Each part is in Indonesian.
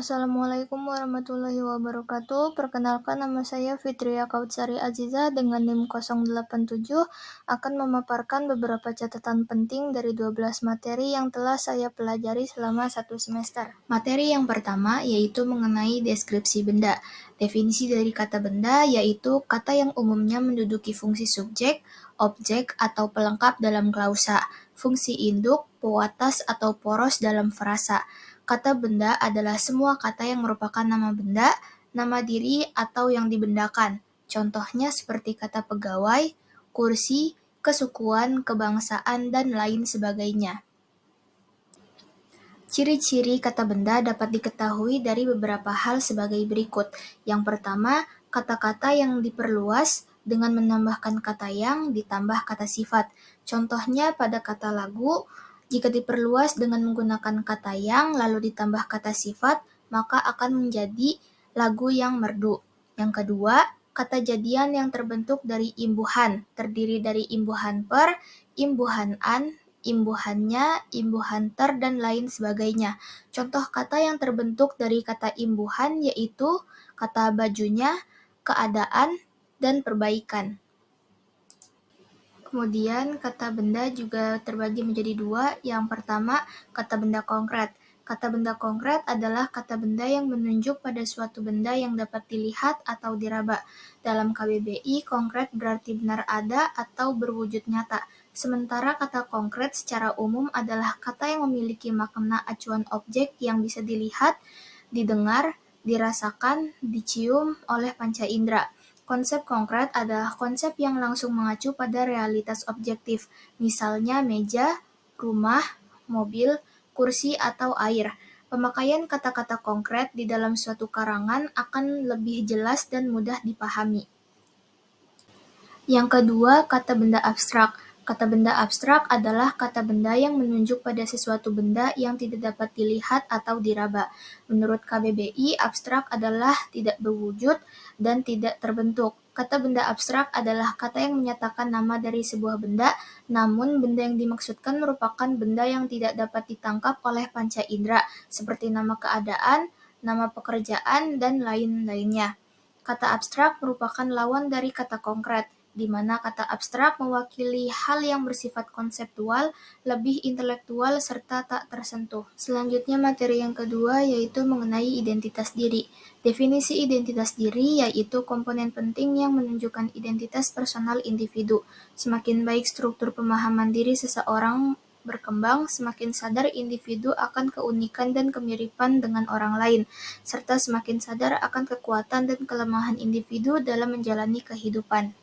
Assalamualaikum warahmatullahi wabarakatuh. Perkenalkan, nama saya Fitria Kautsari Aziza dengan NIM 087 akan memaparkan beberapa catatan penting dari 12 materi yang telah saya pelajari selama 1 semester. Materi yang pertama yaitu mengenai deskripsi benda. Definisi dari kata benda yaitu kata yang umumnya menduduki fungsi subjek, objek, atau pelengkap dalam klausa, fungsi induk, pewatas, atau poros dalam frasa. Kata benda adalah semua kata yang merupakan nama benda, nama diri, atau yang dibendakan. Contohnya seperti kata pegawai, kursi, kesukuan, kebangsaan, dan lain sebagainya. Ciri-ciri kata benda dapat diketahui dari beberapa hal sebagai berikut. Yang pertama, kata-kata yang diperluas dengan menambahkan kata yang ditambah kata sifat. Contohnya pada kata lagu, jika diperluas dengan menggunakan kata yang lalu ditambah kata sifat, maka akan menjadi lagu yang merdu. Yang kedua, kata jadian yang terbentuk dari imbuhan, terdiri dari imbuhan per, imbuhan an, imbuhannya, imbuhan ter, dan lain sebagainya. Contoh kata yang terbentuk dari kata imbuhan yaitu kata bajunya, keadaan, dan perbaikan. Kemudian kata benda juga terbagi menjadi dua. Yang pertama, kata benda konkret. Kata benda konkret adalah kata benda yang menunjuk pada suatu benda yang dapat dilihat atau diraba. Dalam KBBI, konkret berarti benar ada atau berwujud nyata. Sementara kata konkret secara umum adalah kata yang memiliki makna acuan objek yang bisa dilihat, didengar, dirasakan, dicium oleh panca indera. Konsep konkret adalah konsep yang langsung mengacu pada realitas objektif, misalnya meja, rumah, mobil, kursi, atau air. Pemakaian kata-kata konkret di dalam suatu karangan akan lebih jelas dan mudah dipahami. Yang kedua, kata benda abstrak. Kata benda abstrak adalah kata benda yang menunjuk pada sesuatu benda yang tidak dapat dilihat atau diraba. Menurut KBBI, abstrak adalah tidak berwujud dan tidak terbentuk. Kata benda abstrak adalah kata yang menyatakan nama dari sebuah benda, namun benda yang dimaksudkan merupakan benda yang tidak dapat ditangkap oleh panca indera, seperti nama keadaan, nama pekerjaan, dan lain-lainnya. Kata abstrak merupakan lawan dari kata konkret, di mana kata abstrak mewakili hal yang bersifat konseptual, lebih intelektual, serta tak tersentuh. Selanjutnya materi yang kedua yaitu mengenai identitas diri. Definisi identitas diri yaitu komponen penting yang menunjukkan identitas personal individu. Semakin baik struktur pemahaman diri seseorang berkembang, semakin sadar individu akan keunikan dan kemiripan dengan orang lain, serta semakin sadar akan kekuatan dan kelemahan individu dalam menjalani kehidupan.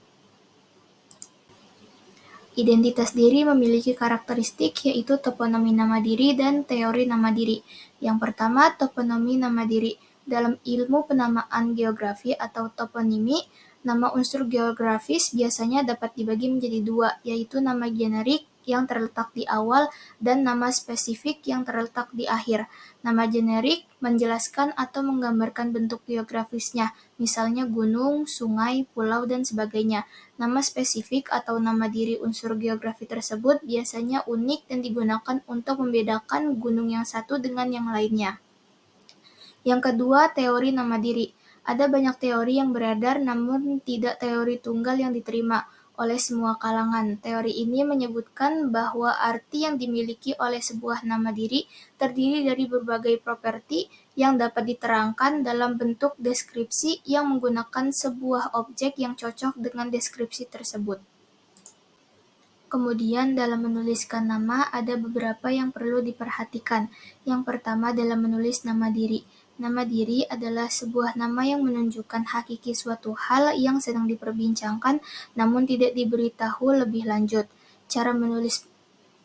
Identitas diri memiliki karakteristik yaitu toponomi nama diri dan teori nama diri. Yang pertama, toponomi nama diri. Dalam ilmu penamaan geografi atau toponimi, nama unsur geografis biasanya dapat dibagi menjadi dua, yaitu nama generik yang terletak di awal dan nama spesifik yang terletak di akhir. Nama generik menjelaskan atau menggambarkan bentuk geografisnya, misalnya gunung, sungai, pulau, dan sebagainya. Nama spesifik atau nama diri unsur geografi tersebut biasanya unik dan digunakan untuk membedakan gunung yang satu dengan yang lainnya. Yang kedua, teori nama diri. Ada banyak teori yang beredar namun tidak teori tunggal yang diterima oleh semua kalangan. Teori ini menyebutkan bahwa arti yang dimiliki oleh sebuah nama diri terdiri dari berbagai properti yang dapat diterangkan dalam bentuk deskripsi yang menggunakan sebuah objek yang cocok dengan deskripsi tersebut. Kemudian dalam menuliskan nama ada beberapa yang perlu diperhatikan. Yang pertama dalam menulis nama diri. Nama diri adalah sebuah nama yang menunjukkan hakiki suatu hal yang sedang diperbincangkan namun tidak diberitahu lebih lanjut. Cara menulis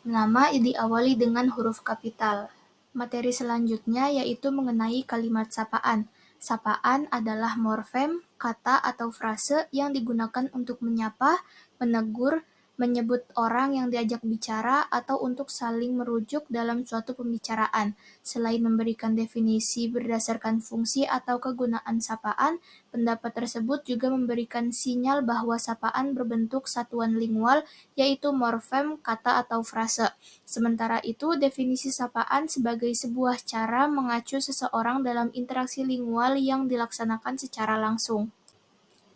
nama diawali dengan huruf kapital. Materi selanjutnya yaitu mengenai kalimat sapaan. Sapaan adalah morfem, kata atau frase yang digunakan untuk menyapa, menegur, menyebut orang yang diajak bicara, atau untuk saling merujuk dalam suatu pembicaraan. Selain memberikan definisi berdasarkan fungsi atau kegunaan sapaan, pendapat tersebut juga memberikan sinyal bahwa sapaan berbentuk satuan lingual, yaitu morfem, kata atau frase. Sementara itu, definisi sapaan sebagai sebuah cara mengacu seseorang dalam interaksi lingual yang dilaksanakan secara langsung.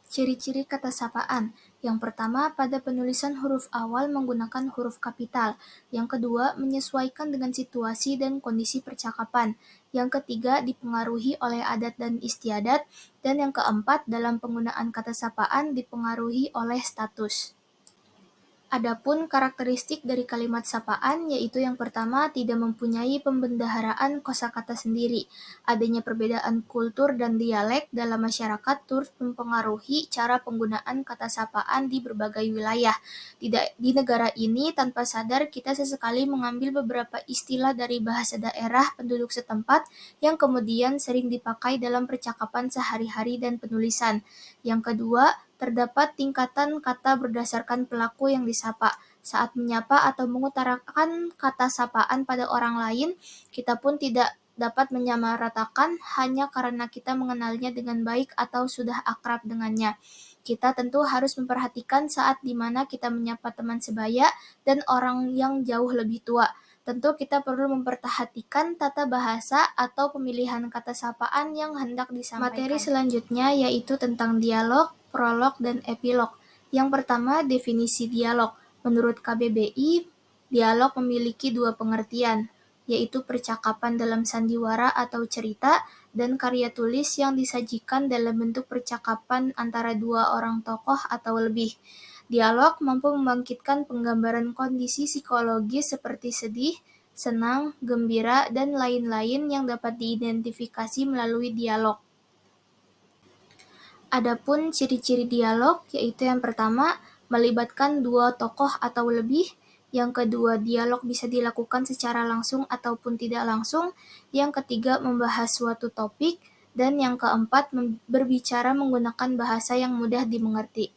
Ciri-ciri kata sapaan. Yang pertama, pada penulisan huruf awal menggunakan huruf kapital. Yang kedua, menyesuaikan dengan situasi dan kondisi percakapan. Yang ketiga, dipengaruhi oleh adat dan istiadat. Dan yang keempat, dalam penggunaan kata sapaan dipengaruhi oleh status. Adapun karakteristik dari kalimat sapaan, yaitu yang pertama, tidak mempunyai pembendaharaan kosakata sendiri. Adanya perbedaan kultur dan dialek dalam masyarakat turut mempengaruhi cara penggunaan kata sapaan di berbagai wilayah. Di negara ini, tanpa sadar kita sesekali mengambil beberapa istilah dari bahasa daerah penduduk setempat yang kemudian sering dipakai dalam percakapan sehari-hari dan penulisan. Yang kedua, terdapat tingkatan kata berdasarkan pelaku yang disapa. Saat menyapa atau mengutarakan kata sapaan pada orang lain, kita pun tidak dapat menyamaratakan hanya karena kita mengenalnya dengan baik atau sudah akrab dengannya. Kita tentu harus memperhatikan saat di mana kita menyapa teman sebaya dan orang yang jauh lebih tua. Tentu kita perlu memperhatikan tata bahasa atau pemilihan kata sapaan yang hendak disampaikan. Materi selanjutnya yaitu tentang dialog, prolog, dan epilog. Yang pertama, definisi dialog. Menurut KBBI, dialog memiliki dua pengertian, yaitu percakapan dalam sandiwara atau cerita, dan karya tulis yang disajikan dalam bentuk percakapan antara dua orang tokoh atau lebih. Dialog mampu membangkitkan penggambaran kondisi psikologis seperti sedih, senang, gembira, dan lain-lain yang dapat diidentifikasi melalui dialog. Adapun ciri-ciri dialog, yaitu yang pertama, melibatkan dua tokoh atau lebih. Yang kedua, dialog bisa dilakukan secara langsung ataupun tidak langsung. Yang ketiga, membahas suatu topik. Dan yang keempat, berbicara menggunakan bahasa yang mudah dimengerti.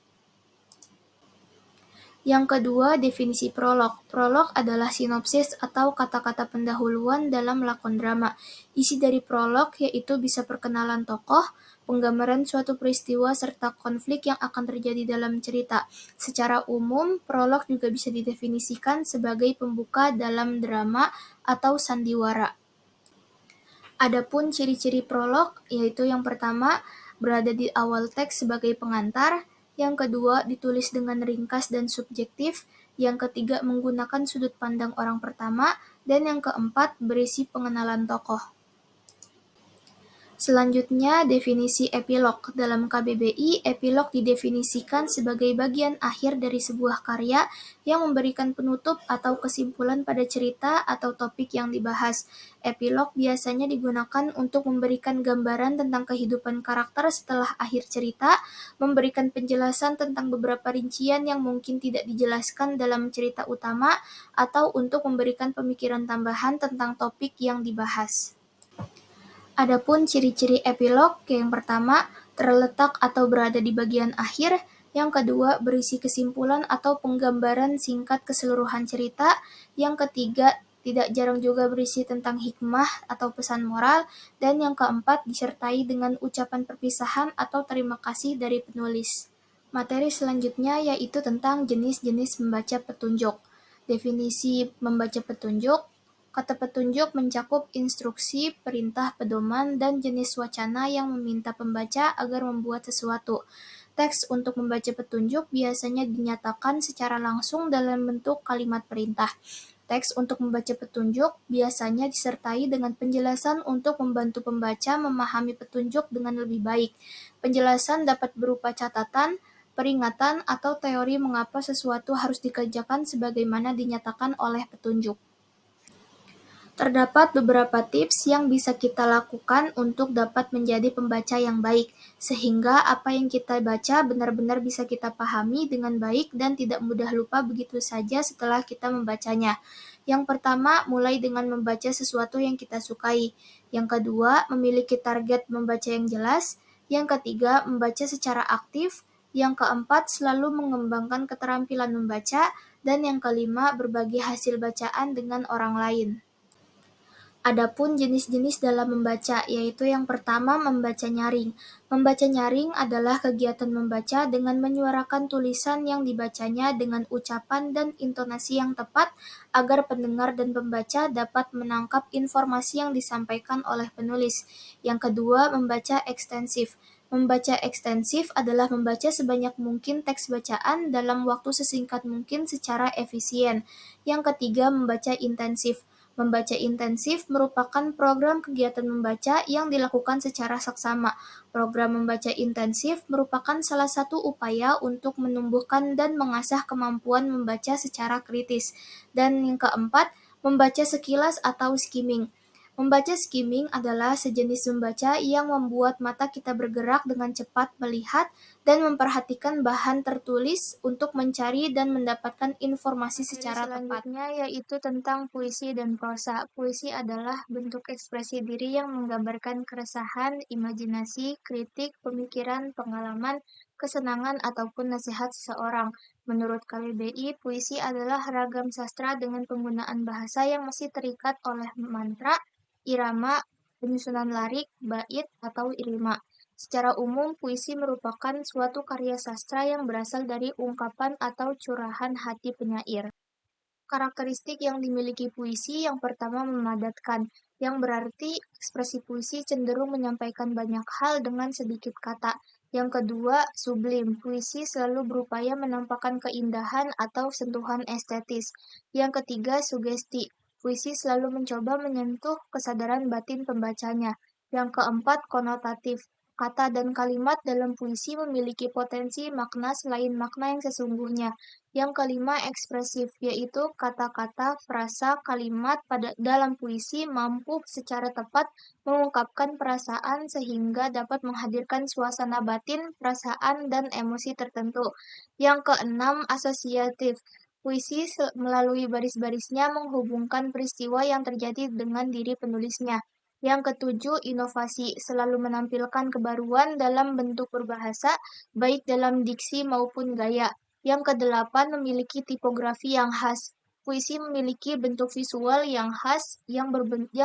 Yang kedua, definisi prolog. Prolog adalah sinopsis atau kata-kata pendahuluan dalam lakon drama. Isi dari prolog yaitu bisa perkenalan tokoh, penggambaran suatu peristiwa serta konflik yang akan terjadi dalam cerita. Secara umum, prolog juga bisa didefinisikan sebagai pembuka dalam drama atau sandiwara. Adapun ciri-ciri prolog, yaitu yang pertama, berada di awal teks sebagai pengantar, yang kedua, ditulis dengan ringkas dan subjektif, yang ketiga, menggunakan sudut pandang orang pertama, dan yang keempat, berisi pengenalan tokoh. Selanjutnya, definisi epilog. Dalam KBBI, epilog didefinisikan sebagai bagian akhir dari sebuah karya yang memberikan penutup atau kesimpulan pada cerita atau topik yang dibahas. Epilog biasanya digunakan untuk memberikan gambaran tentang kehidupan karakter setelah akhir cerita, memberikan penjelasan tentang beberapa rincian yang mungkin tidak dijelaskan dalam cerita utama, atau untuk memberikan pemikiran tambahan tentang topik yang dibahas. Adapun ciri-ciri epilog, yang pertama, terletak atau berada di bagian akhir, yang kedua, berisi kesimpulan atau penggambaran singkat keseluruhan cerita, yang ketiga, tidak jarang juga berisi tentang hikmah atau pesan moral, dan yang keempat, disertai dengan ucapan perpisahan atau terima kasih dari penulis. Materi selanjutnya yaitu tentang jenis-jenis membaca petunjuk. Definisi membaca petunjuk. Kata petunjuk mencakup instruksi, perintah, pedoman, dan jenis wacana yang meminta pembaca agar membuat sesuatu. Teks untuk membaca petunjuk biasanya dinyatakan secara langsung dalam bentuk kalimat perintah. Teks untuk membaca petunjuk biasanya disertai dengan penjelasan untuk membantu pembaca memahami petunjuk dengan lebih baik. Penjelasan dapat berupa catatan, peringatan, atau teori mengapa sesuatu harus dikerjakan sebagaimana dinyatakan oleh petunjuk. Terdapat beberapa tips yang bisa kita lakukan untuk dapat menjadi pembaca yang baik, sehingga apa yang kita baca benar-benar bisa kita pahami dengan baik dan tidak mudah lupa begitu saja setelah kita membacanya. Yang pertama, mulai dengan membaca sesuatu yang kita sukai. Yang kedua, memiliki target membaca yang jelas. Yang ketiga, membaca secara aktif. Yang keempat, selalu mengembangkan keterampilan membaca. Dan yang kelima, berbagi hasil bacaan dengan orang lain. Adapun jenis-jenis dalam membaca, yaitu yang pertama membaca nyaring. Membaca nyaring adalah kegiatan membaca dengan menyuarakan tulisan yang dibacanya dengan ucapan dan intonasi yang tepat agar pendengar dan pembaca dapat menangkap informasi yang disampaikan oleh penulis. Yang kedua, membaca ekstensif. Membaca ekstensif adalah membaca sebanyak mungkin teks bacaan dalam waktu sesingkat mungkin secara efisien. Yang ketiga, membaca intensif. Membaca intensif merupakan program kegiatan membaca yang dilakukan secara seksama. Program membaca intensif merupakan salah satu upaya untuk menumbuhkan dan mengasah kemampuan membaca secara kritis. Dan yang keempat, membaca sekilas atau skimming. Membaca skimming adalah sejenis membaca yang membuat mata kita bergerak dengan cepat melihat dan memperhatikan bahan tertulis untuk mencari dan mendapatkan informasi secara tepat. Selanjutnya yaitu tentang puisi dan prosa. Puisi adalah bentuk ekspresi diri yang menggambarkan keresahan, imajinasi, kritik, pemikiran, pengalaman, kesenangan, ataupun nasihat seseorang. Menurut KBBI, puisi adalah ragam sastra dengan penggunaan bahasa yang masih terikat oleh mantra, irama, penyusunan larik, bait, atau irima. Secara umum, puisi merupakan suatu karya sastra yang berasal dari ungkapan atau curahan hati penyair. Karakteristik yang dimiliki puisi yang pertama memadatkan, yang berarti ekspresi puisi cenderung menyampaikan banyak hal dengan sedikit kata. Yang kedua, sublim. Puisi selalu berupaya menampakkan keindahan atau sentuhan estetis. Yang ketiga, sugesti. Puisi selalu mencoba menyentuh kesadaran batin pembacanya. Yang keempat, konotatif. Kata dan kalimat dalam puisi memiliki potensi makna selain makna yang sesungguhnya. Yang kelima, ekspresif, yaitu kata-kata, frasa, kalimat dalam puisi mampu secara tepat mengungkapkan perasaan sehingga dapat menghadirkan suasana batin, perasaan, dan emosi tertentu. Yang keenam, asosiatif. Puisi melalui baris-barisnya menghubungkan peristiwa yang terjadi dengan diri penulisnya. Yang ketujuh, inovasi, selalu menampilkan kebaruan dalam bentuk berbahasa, baik dalam diksi maupun gaya. Yang kedelapan, memiliki tipografi yang khas. Puisi memiliki bentuk visual yang khas yang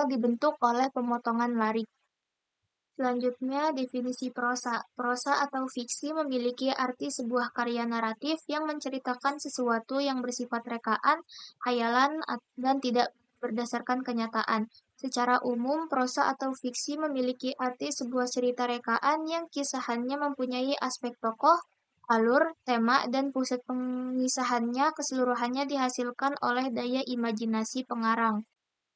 dibentuk oleh pemotongan larik. Selanjutnya, definisi prosa. Prosa atau fiksi memiliki arti sebuah karya naratif yang menceritakan sesuatu yang bersifat rekaan, khayalan, dan tidak berdasarkan kenyataan. Secara umum, prosa atau fiksi memiliki arti sebuah cerita rekaan yang kisahannya mempunyai aspek tokoh, alur, tema, dan pusat pengisahannya keseluruhannya dihasilkan oleh daya imajinasi pengarang.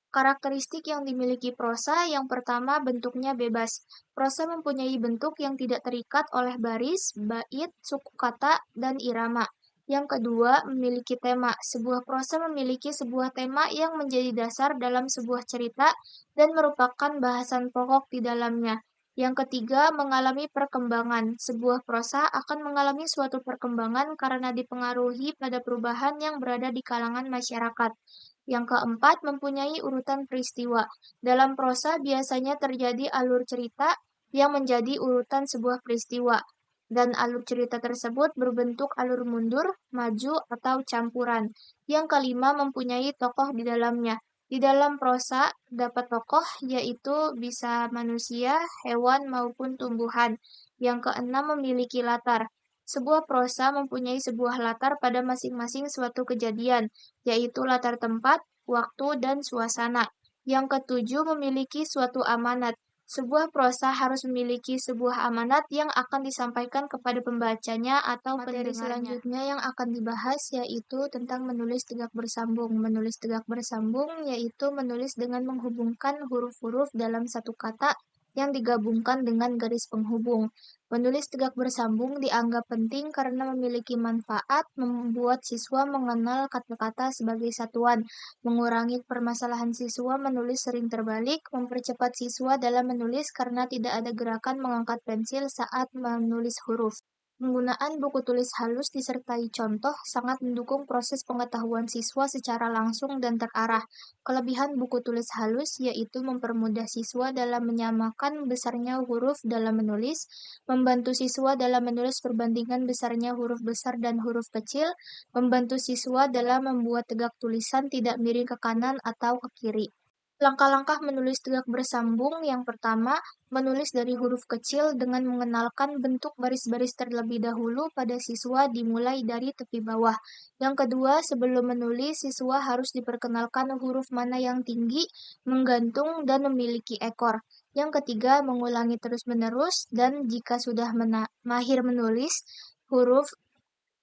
Karakteristik yang dimiliki prosa, yang pertama bentuknya bebas. Prosa mempunyai bentuk yang tidak terikat oleh baris, bait, suku kata, dan irama. Yang kedua, memiliki tema. Sebuah prosa memiliki sebuah tema yang menjadi dasar dalam sebuah cerita dan merupakan bahasan pokok di dalamnya. Yang ketiga, mengalami perkembangan. Sebuah prosa akan mengalami suatu perkembangan karena dipengaruhi pada perubahan yang berada di kalangan masyarakat. Yang keempat, mempunyai urutan peristiwa. Dalam prosa biasanya terjadi alur cerita yang menjadi urutan sebuah peristiwa, dan alur cerita tersebut berbentuk alur mundur, maju, atau campuran. Yang kelima, mempunyai tokoh di dalamnya. Di dalam prosa, dapat tokoh, yaitu bisa manusia, hewan, maupun tumbuhan. Yang keenam, memiliki latar. Sebuah prosa mempunyai sebuah latar pada masing-masing suatu kejadian, yaitu latar tempat, waktu, dan suasana. Yang ketujuh, memiliki suatu amanat. Sebuah prosa harus memiliki sebuah amanat yang akan disampaikan kepada pembacanya atau pendengarnya. Materi selanjutnya yang akan dibahas yaitu tentang menulis tegak bersambung. Menulis tegak bersambung yaitu menulis dengan menghubungkan huruf-huruf dalam satu kata yang digabungkan dengan garis penghubung. Menulis tegak bersambung dianggap penting karena memiliki manfaat membuat siswa mengenal kata-kata sebagai satuan, mengurangi permasalahan siswa menulis sering terbalik, mempercepat siswa dalam menulis karena tidak ada gerakan mengangkat pensil saat menulis huruf. Penggunaan buku tulis halus disertai contoh sangat mendukung proses pengetahuan siswa secara langsung dan terarah. Kelebihan buku tulis halus yaitu mempermudah siswa dalam menyamakan besarnya huruf dalam menulis, membantu siswa dalam menulis perbandingan besarnya huruf besar dan huruf kecil, membantu siswa dalam membuat tegak tulisan tidak miring ke kanan atau ke kiri. Langkah-langkah menulis tegak bersambung. Yang pertama, menulis dari huruf kecil dengan mengenalkan bentuk baris-baris terlebih dahulu pada siswa dimulai dari tepi bawah. Yang kedua, sebelum menulis, siswa harus diperkenalkan huruf mana yang tinggi, menggantung, dan memiliki ekor. Yang ketiga, mengulangi terus-menerus, dan jika sudah mahir menulis huruf,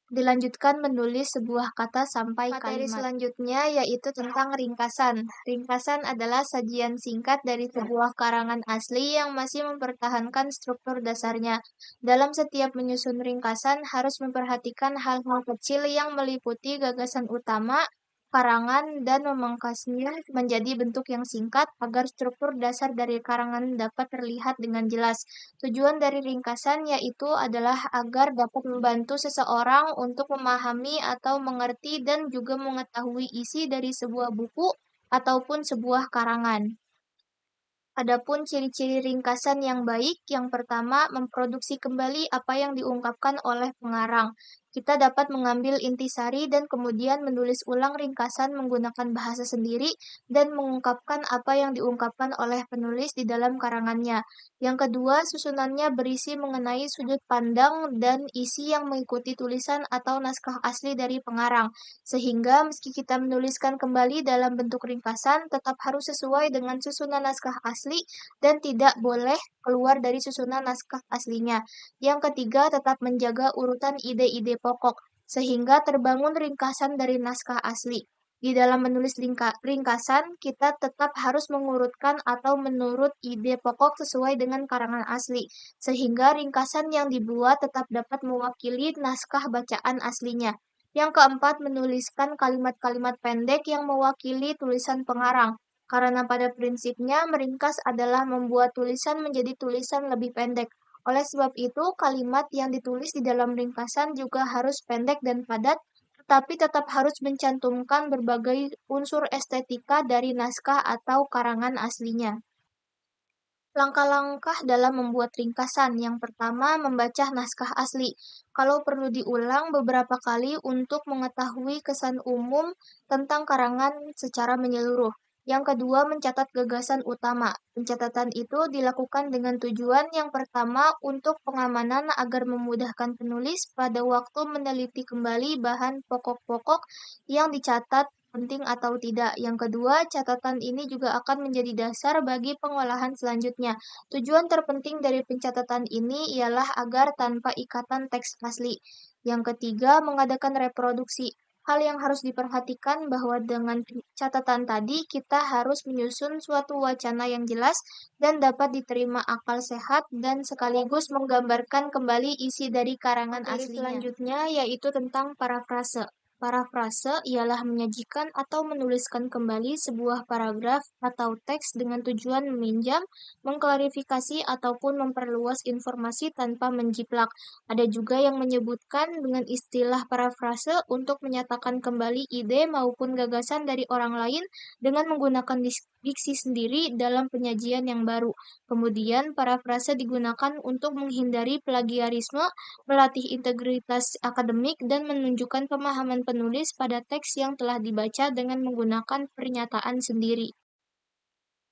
dilanjutkan menulis sebuah kata sampai materi kalimat. Selanjutnya yaitu tentang ringkasan. Ringkasan adalah sajian singkat dari sebuah karangan asli yang masih mempertahankan struktur dasarnya. Dalam setiap menyusun ringkasan harus memperhatikan hal-hal kecil yang meliputi gagasan utama, karangan, dan memangkasnya menjadi bentuk yang singkat agar struktur dasar dari karangan dapat terlihat dengan jelas. Tujuan dari ringkasan yaitu adalah agar dapat membantu seseorang untuk memahami atau mengerti dan juga mengetahui isi dari sebuah buku ataupun sebuah karangan. Adapun ciri-ciri ringkasan yang baik, yang pertama, memproduksi kembali apa yang diungkapkan oleh pengarang. Kita dapat mengambil intisari dan kemudian menulis ulang ringkasan menggunakan bahasa sendiri dan mengungkapkan apa yang diungkapkan oleh penulis di dalam karangannya. Yang kedua, susunannya berisi mengenai sudut pandang dan isi yang mengikuti tulisan atau naskah asli dari pengarang, sehingga meski kita menuliskan kembali dalam bentuk ringkasan, tetap harus sesuai dengan susunan naskah asli dan tidak boleh keluar dari susunan naskah aslinya. Yang ketiga, tetap menjaga urutan ide-ide pokok, sehingga terbangun ringkasan dari naskah asli. Di dalam menulis ringkasan, kita tetap harus mengurutkan atau menurut ide pokok sesuai dengan karangan asli, sehingga ringkasan yang dibuat tetap dapat mewakili naskah bacaan aslinya. Yang keempat, menuliskan kalimat-kalimat pendek yang mewakili tulisan pengarang. Karena pada prinsipnya meringkas adalah membuat tulisan menjadi tulisan lebih pendek. Oleh sebab itu, kalimat yang ditulis di dalam ringkasan juga harus pendek dan padat, tetapi tetap harus mencantumkan berbagai unsur estetika dari naskah atau karangan aslinya. Langkah-langkah dalam membuat ringkasan. Yang pertama, membaca naskah asli. Kalau perlu diulang beberapa kali untuk mengetahui kesan umum tentang karangan secara menyeluruh. Yang kedua, mencatat gagasan utama. Pencatatan itu dilakukan dengan tujuan yang pertama untuk pengamanan agar memudahkan penulis pada waktu meneliti kembali bahan pokok-pokok yang dicatat penting atau tidak. Yang kedua, catatan ini juga akan menjadi dasar bagi pengolahan selanjutnya. Tujuan terpenting dari pencatatan ini ialah agar tanpa ikatan teks asli. Yang ketiga, mengadakan reproduksi. Hal yang harus diperhatikan bahwa dengan catatan tadi kita harus menyusun suatu wacana yang jelas dan dapat diterima akal sehat dan sekaligus menggambarkan kembali isi dari karangan aslinya. Selanjutnya yaitu tentang parafrase. Parafrase ialah menyajikan atau menuliskan kembali sebuah paragraf atau teks dengan tujuan meminjam, mengklarifikasi, ataupun memperluas informasi tanpa menjiplak. Ada juga yang menyebutkan dengan istilah parafrase untuk menyatakan kembali ide maupun gagasan dari orang lain dengan menggunakan diksi sendiri dalam penyajian yang baru. Kemudian, parafrase digunakan untuk menghindari plagiarisme, melatih integritas akademik, dan menunjukkan pemahaman penulis pada teks yang telah dibaca dengan menggunakan pernyataan sendiri.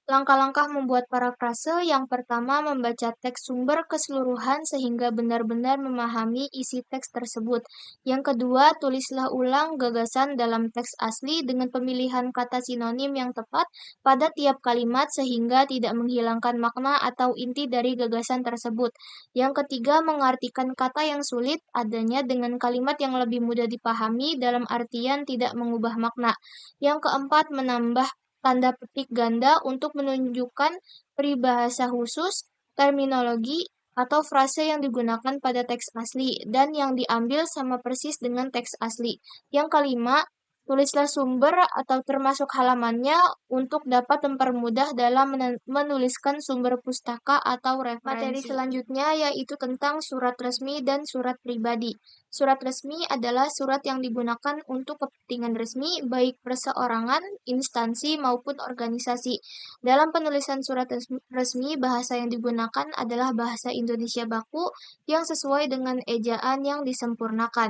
Langkah-langkah membuat parafrase. Yang pertama, membaca teks sumber keseluruhan sehingga benar-benar memahami isi teks tersebut. Yang kedua, tulislah ulang gagasan dalam teks asli dengan pemilihan kata sinonim yang tepat pada tiap kalimat sehingga tidak menghilangkan makna atau inti dari gagasan tersebut. Yang ketiga, mengartikan kata yang sulit adanya dengan kalimat yang lebih mudah dipahami dalam artian tidak mengubah makna. Yang keempat, menambah tanda petik ganda untuk menunjukkan peribahasa khusus, terminologi, atau frase yang digunakan pada teks asli dan yang diambil sama persis dengan teks asli. Yang kelima, Tulislah sumber atau termasuk halamannya untuk dapat mempermudah dalam menuliskan sumber pustaka atau referensi. Materi selanjutnya yaitu tentang surat resmi dan surat pribadi. Surat resmi adalah surat yang digunakan untuk kepentingan resmi, baik perseorangan, instansi, maupun organisasi. Dalam penulisan surat resmi, bahasa yang digunakan adalah bahasa Indonesia baku yang sesuai dengan ejaan yang disempurnakan.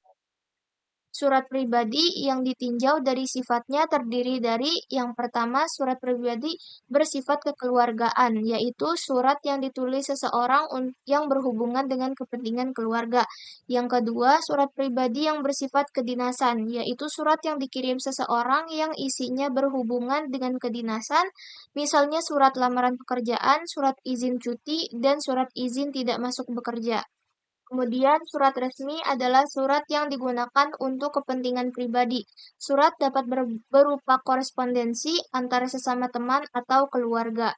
Surat pribadi yang ditinjau dari sifatnya terdiri dari yang pertama, surat pribadi bersifat kekeluargaan, yaitu surat yang ditulis seseorang yang berhubungan dengan kepentingan keluarga. Yang kedua, surat pribadi yang bersifat kedinasan, yaitu surat yang dikirim seseorang yang isinya berhubungan dengan kedinasan, misalnya surat lamaran pekerjaan, surat izin cuti, dan surat izin tidak masuk bekerja. Kemudian, surat resmi adalah surat yang digunakan untuk kepentingan pribadi. Surat dapat berupa korespondensi antara sesama teman atau keluarga.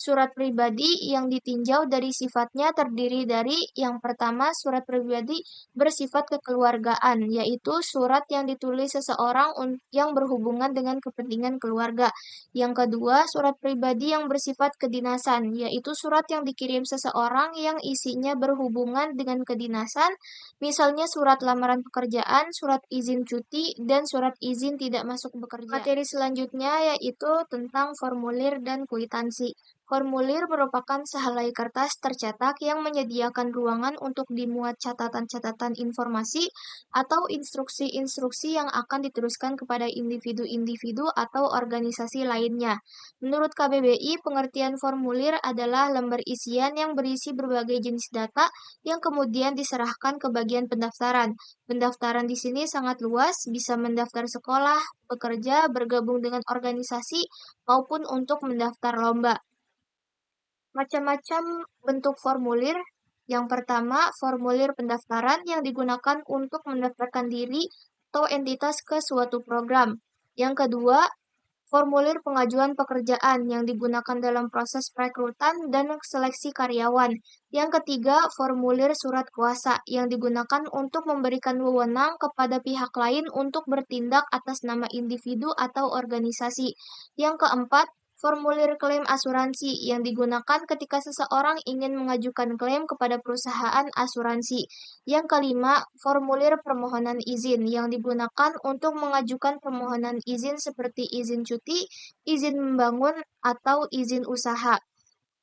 Surat pribadi yang ditinjau dari sifatnya terdiri dari yang pertama, surat pribadi bersifat kekeluargaan, yaitu surat yang ditulis seseorang yang berhubungan dengan kepentingan keluarga. Yang kedua, surat pribadi yang bersifat kedinasan, yaitu surat yang dikirim seseorang yang isinya berhubungan dengan kedinasan, misalnya surat lamaran pekerjaan, surat izin cuti, dan surat izin tidak masuk bekerja. Materi selanjutnya yaitu tentang formulir dan kwitansi. Formulir merupakan sehelai kertas tercetak yang menyediakan ruangan untuk dimuat catatan-catatan informasi atau instruksi-instruksi yang akan diteruskan kepada individu-individu atau organisasi lainnya. Menurut KBBI, pengertian formulir adalah lembar isian yang berisi berbagai jenis data yang kemudian diserahkan ke bagian pendaftaran. Pendaftaran di sini sangat luas, bisa mendaftar sekolah, bekerja, bergabung dengan organisasi, maupun untuk mendaftar lomba. Macam-macam bentuk formulir. Yang pertama, formulir pendaftaran yang digunakan untuk mendaftarkan diri atau entitas ke suatu program. Yang kedua, formulir pengajuan pekerjaan yang digunakan dalam proses perekrutan dan seleksi karyawan. Yang ketiga, formulir surat kuasa yang digunakan untuk memberikan wewenang kepada pihak lain untuk bertindak atas nama individu atau organisasi. Yang keempat, formulir klaim asuransi yang digunakan ketika seseorang ingin mengajukan klaim kepada perusahaan asuransi. Yang kelima, formulir permohonan izin yang digunakan untuk mengajukan permohonan izin seperti izin cuti, izin membangun, atau izin usaha.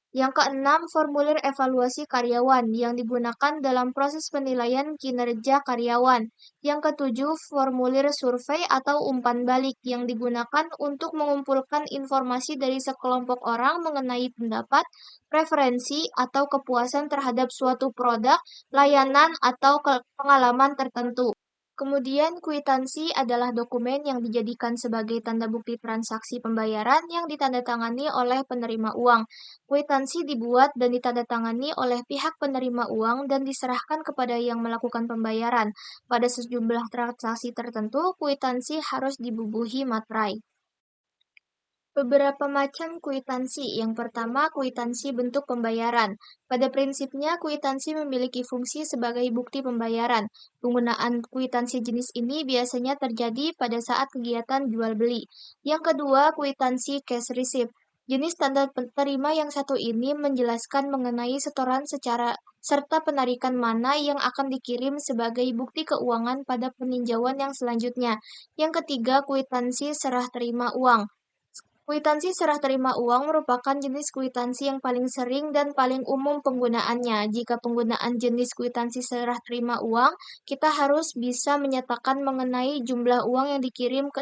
Yang keenam, formulir evaluasi karyawan yang digunakan dalam proses penilaian kinerja karyawan. Yang ketujuh, formulir survei atau umpan balik yang digunakan untuk mengumpulkan informasi dari sekelompok orang mengenai pendapat, preferensi, atau kepuasan terhadap suatu produk, layanan, atau pengalaman tertentu. Kemudian, kwitansi adalah dokumen yang dijadikan sebagai tanda bukti transaksi pembayaran yang ditandatangani oleh penerima uang. Kwitansi dibuat dan ditandatangani oleh pihak penerima uang dan diserahkan kepada yang melakukan pembayaran. Pada sejumlah transaksi tertentu, kwitansi harus dibubuhi materai. Beberapa macam kwitansi. Yang pertama, kwitansi bentuk pembayaran. Pada prinsipnya, kwitansi memiliki fungsi sebagai bukti pembayaran. Penggunaan kwitansi jenis ini biasanya terjadi pada saat kegiatan jual-beli. Yang kedua, kwitansi cash receipt. Jenis tanda terima yang satu ini menjelaskan mengenai setoran serta penarikan mana yang akan dikirim sebagai bukti keuangan pada peninjauan yang selanjutnya. Yang ketiga, kwitansi serah terima uang. Kwitansi serah terima uang merupakan jenis kwitansi yang paling sering dan paling umum penggunaannya. Jika penggunaan jenis kwitansi serah terima uang, kita harus bisa menyatakan mengenai jumlah uang yang dikirim ke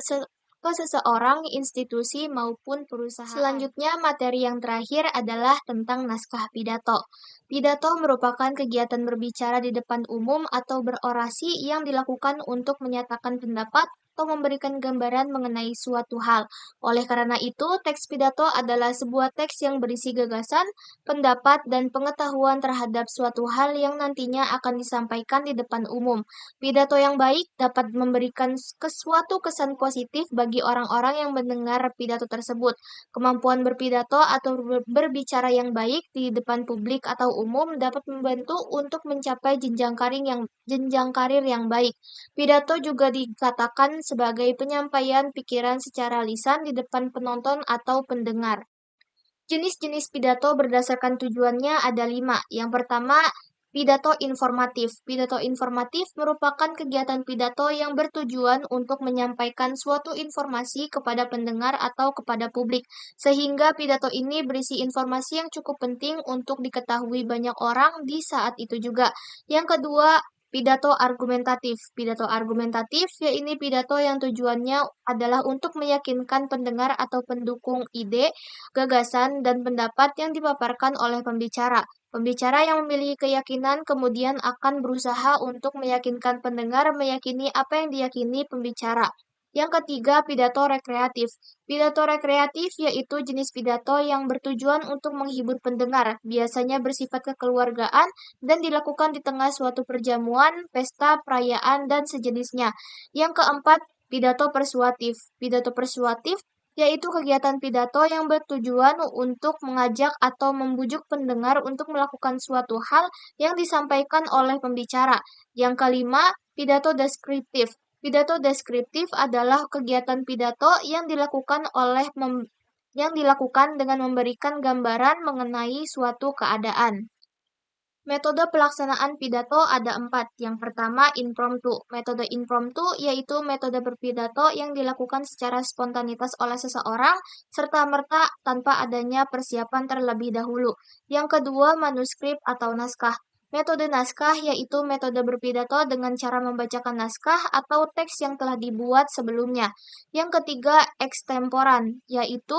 seseorang, institusi, maupun perusahaan. Selanjutnya, materi yang terakhir adalah tentang naskah pidato. Pidato merupakan kegiatan berbicara di depan umum atau berorasi yang dilakukan untuk menyatakan pendapat atau memberikan gambaran mengenai suatu hal. Oleh karena itu, teks pidato adalah sebuah teks yang berisi gagasan, pendapat, dan pengetahuan terhadap suatu hal yang nantinya akan disampaikan di depan umum. Pidato yang baik dapat memberikan suatu kesan positif bagi orang-orang yang mendengar pidato tersebut. Kemampuan berpidato atau berbicara yang baik di depan publik atau umum dapat membantu untuk mencapai jenjang karir yang baik. Pidato juga dikatakan sebagai penyampaian pikiran secara lisan di depan penonton atau pendengar. Jenis-jenis pidato berdasarkan tujuannya ada 5. Yang pertama, pidato informatif. Pidato informatif merupakan kegiatan pidato yang bertujuan untuk menyampaikan suatu informasi kepada pendengar atau kepada publik, sehingga pidato ini berisi informasi yang cukup penting untuk diketahui banyak orang di saat itu juga. Yang kedua, pidato argumentatif. Pidato argumentatif yaitu pidato yang tujuannya adalah untuk meyakinkan pendengar atau pendukung ide, gagasan, dan pendapat yang dipaparkan oleh pembicara. Pembicara yang memiliki keyakinan kemudian akan berusaha untuk meyakinkan pendengar meyakini apa yang diyakini pembicara. Yang ketiga, pidato rekreatif. Pidato rekreatif yaitu jenis pidato yang bertujuan untuk menghibur pendengar, biasanya bersifat kekeluargaan dan dilakukan di tengah suatu perjamuan, pesta, perayaan, dan sejenisnya. Yang keempat, pidato persuasif. Pidato persuasif yaitu kegiatan pidato yang bertujuan untuk mengajak atau membujuk pendengar untuk melakukan suatu hal yang disampaikan oleh pembicara. Yang kelima, pidato deskriptif. Pidato deskriptif adalah kegiatan pidato yang dilakukan dengan memberikan gambaran mengenai suatu keadaan. Metode pelaksanaan pidato ada 4. Yang pertama, impromptu. Metode impromptu yaitu metode berpidato yang dilakukan secara spontanitas oleh seseorang, serta-merta tanpa adanya persiapan terlebih dahulu. Yang kedua, manuskrip atau naskah. Metode naskah yaitu metode berpidato dengan cara membacakan naskah atau teks yang telah dibuat sebelumnya. Yang ketiga, ekstemporan, yaitu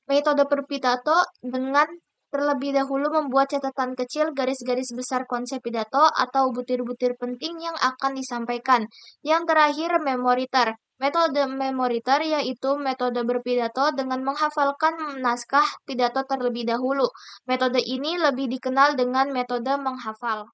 metode berpidato dengan terlebih dahulu membuat catatan kecil garis-garis besar konsep pidato atau butir-butir penting yang akan disampaikan. Yang terakhir, memoriter. Metode memoriter yaitu metode berpidato dengan menghafalkan naskah pidato terlebih dahulu. Metode ini lebih dikenal dengan metode menghafal.